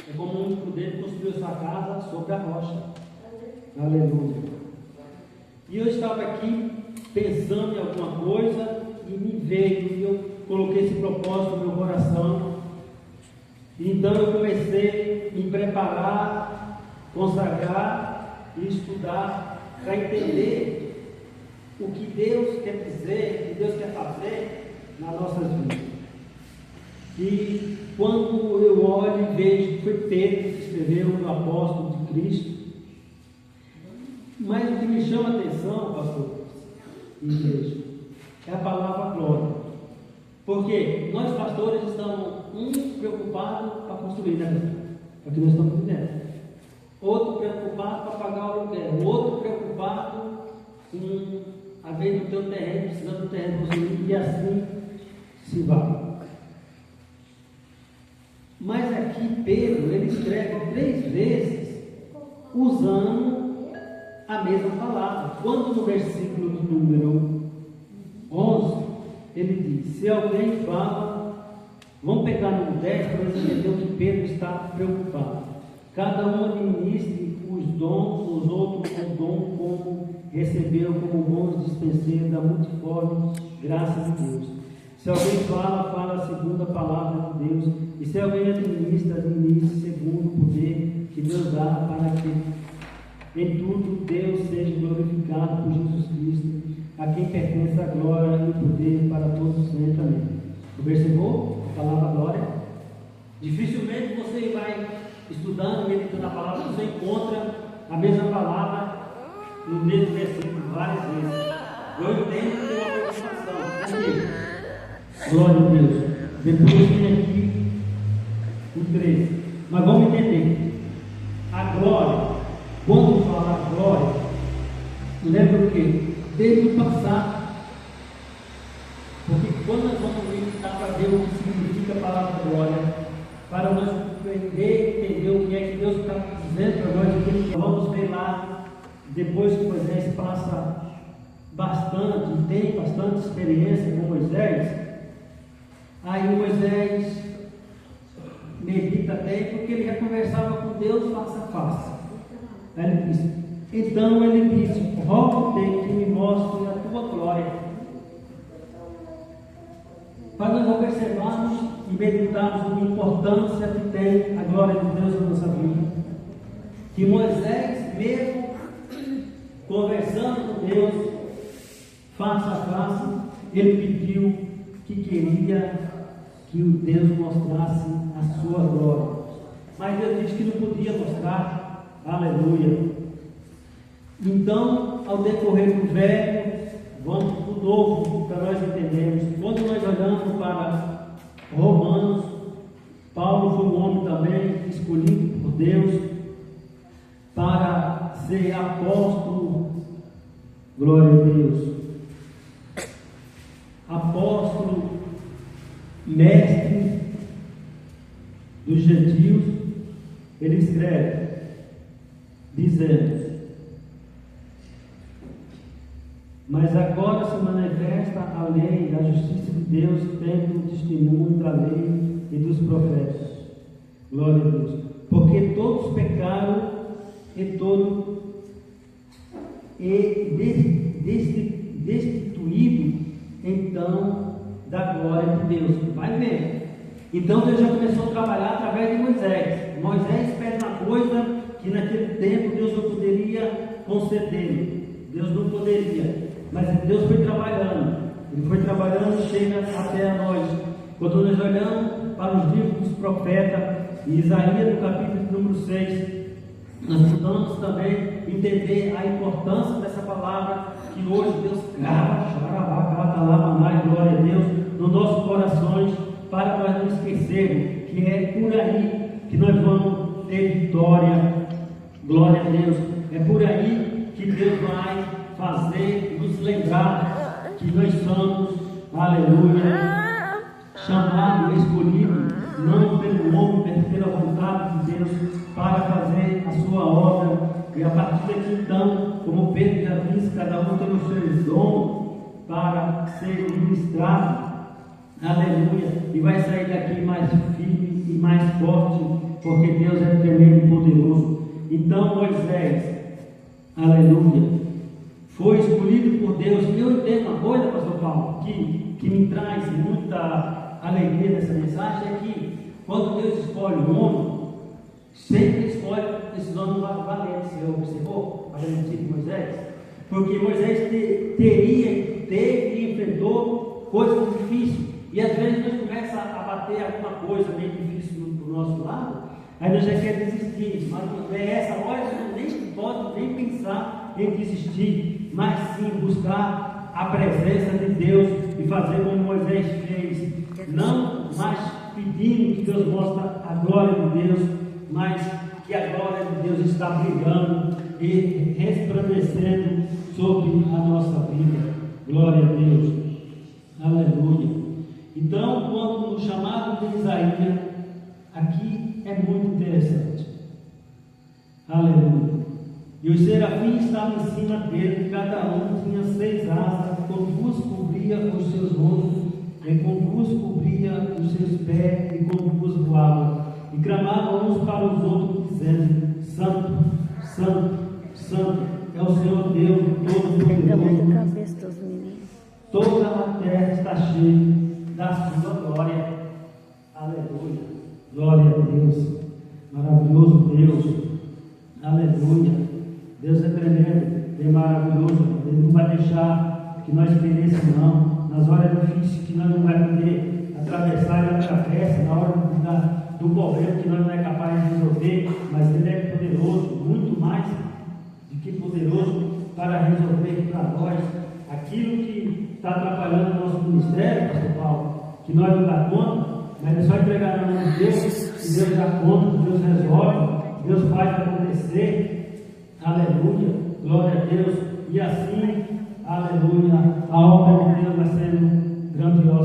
É como um prudente construiu sua casa sobre a rocha. Aleluia. E eu estava aqui pensando em alguma coisa e me veio, e eu coloquei esse propósito no meu coração. Então eu comecei a me preparar, consagrar e estudar para entender o que Deus quer dizer, o que Deus quer fazer nas nossas vidas. E quando eu olho e vejo que foi Pedro que escreveu o apóstolo de Cristo, mas o que me chama a atenção, pastor e igreja, é a palavra glória. Porque nós pastores estamos preocupados para construir, né? É o que nós estamos vivendo. Outro preocupado para pagar o aluguel, outro preocupado com a vez do teu terreno, precisando do terreno construir, e assim se vai. Mas aqui Pedro, ele escreve 3 vezes usando a mesma palavra. Quando no versículo de número 11, ele diz: se alguém fala, vamos pegar no 10 para você entender o que Pedro está preocupado. Cada um administre os dons, os outros o dom como receberam, como bons dispenseiros da multiforme graça de Deus. Se alguém fala, fala segundo a palavra de Deus. E se alguém administra, administre segundo o poder que Deus dá, para que em tudo Deus seja glorificado por Jesus Cristo, a quem pertence a glória e o poder para todos sempre. Amém. Observou a palavra glória? Dificilmente você vai estudando, meditando a palavra, você encontra a mesma palavra no mesmo versículo várias vezes. Eu entendo que tem uma preocupação. Por quê? Glória a Deus. Depois tem aqui o 13. Mas vamos entender. A glória, quando fala glória, lembra o quê? Desde o passado. Porque quando nós vamos meditar para ver o que significa a palavra glória, para nós compreender, entender o que é que Deus está dizendo para nós, vamos ver lá, depois que Moisés passa tem bastante experiência com Moisés. Aí Moisés medita bem, porque ele já conversava com Deus face a face. Aí ele disse: então ele disse, rogo-te que me mostre a tua glória. Para nós observarmos e meditarmos a importância que tem a glória de Deus na nossa vida. Que Moisés, mesmo conversando com Deus face a face, ele pediu que queria que o Deus mostrasse a sua glória. Mas Deus disse que não podia mostrar. Aleluia. Então, ao decorrer do velho, vamos para o novo, para nós entendermos. Quando nós olhamos para Romanos, Paulo foi um homem também escolhido por Deus para ser apóstolo. Glória a Deus. Apóstolo, mestre dos gentios. Ele escreve dizendo: mas agora se manifesta a lei, a justiça de Deus, tendo o testemunho da lei e dos profetas. Glória a Deus. Porque todos pecaram destituído então da glória de Deus. Vai ver. Então Deus já começou a trabalhar através de Moisés. Moisés pede uma coisa que naquele tempo Deus não poderia conceder. Deus não poderia. Mas Deus foi trabalhando. Ele foi trabalhando e chega até a nós. Quando nós olhamos para os livros dos profetas, em Isaías, no capítulo número 6, nós podemos também entender a importância dessa palavra que hoje Deus grava, glória a Deus, nos nossos corações, para nós não esquecermos que é por aí que nós vamos ter vitória. Glória a Deus. É por aí que Deus vai fazer, nos lembrar que nós somos, aleluia, chamados, escolhidos, não pelo homem, mas pela vontade de Deus, para fazer a sua obra. E a partir daqui então, como Pedro já disse, cada um tem os seus dons para ser ministrado, aleluia, e vai sair daqui mais firme e mais forte, porque Deus é tremendo e poderoso. Então Moisés, aleluia, foi escolhido por Deus. Eu entendo uma coisa, pastor Paulo, que me traz muita alegria nessa mensagem, é que quando Deus escolhe um homem, sempre escolhe esses homens valentes. Você observou a valentia de Moisés? Porque Moisés teve e enfrentou coisas difíceis. E às vezes nós começamos a bater alguma coisa meio difícil do nosso lado, aí nós já queremos desistir. Mas nessa hora nós nem pode nem pensar em desistir, mas sim buscar a presença de Deus e fazer como Moisés fez. Não mais pedindo que Deus mostre a glória de Deus, mas que a glória de Deus está brilhando e resplandecendo sobre a nossa vida. Glória a Deus. Aleluia. Então, quando no chamado de Isaías, aqui é muito interessante. Aleluia. E os serafins estavam em cima dele, cada um tinha 6 asas, com 2 cobria os seus rostos, e com 2 cobria os seus pés, e com 2 voavam, e clamavam uns para os outros, dizendo: Santo, Santo, Santo é o Senhor Deus Todo-Poderoso. Toda a terra está cheia da sua glória. Aleluia. Glória a Deus. Maravilhoso Deus. Aleluia. Deus é tremendo, é maravilhoso. Ele não vai deixar que nós pereçamos, não. Nas horas difíceis que nós não vamos poder atravessar, ele atravessa. Na hora do problema que nós não é capaz de resolver, mas Ele é poderoso, muito mais do que poderoso para resolver para nós aquilo que está atrapalhando o nosso ministério, pastor Paulo, que nós não dá conta, mas é só entregar na mão de Deus, e Deus dá conta, Deus resolve, Deus faz acontecer. Aleluia, glória a Deus. E assim, aleluia, a obra de Deus vai sendo grandiosa.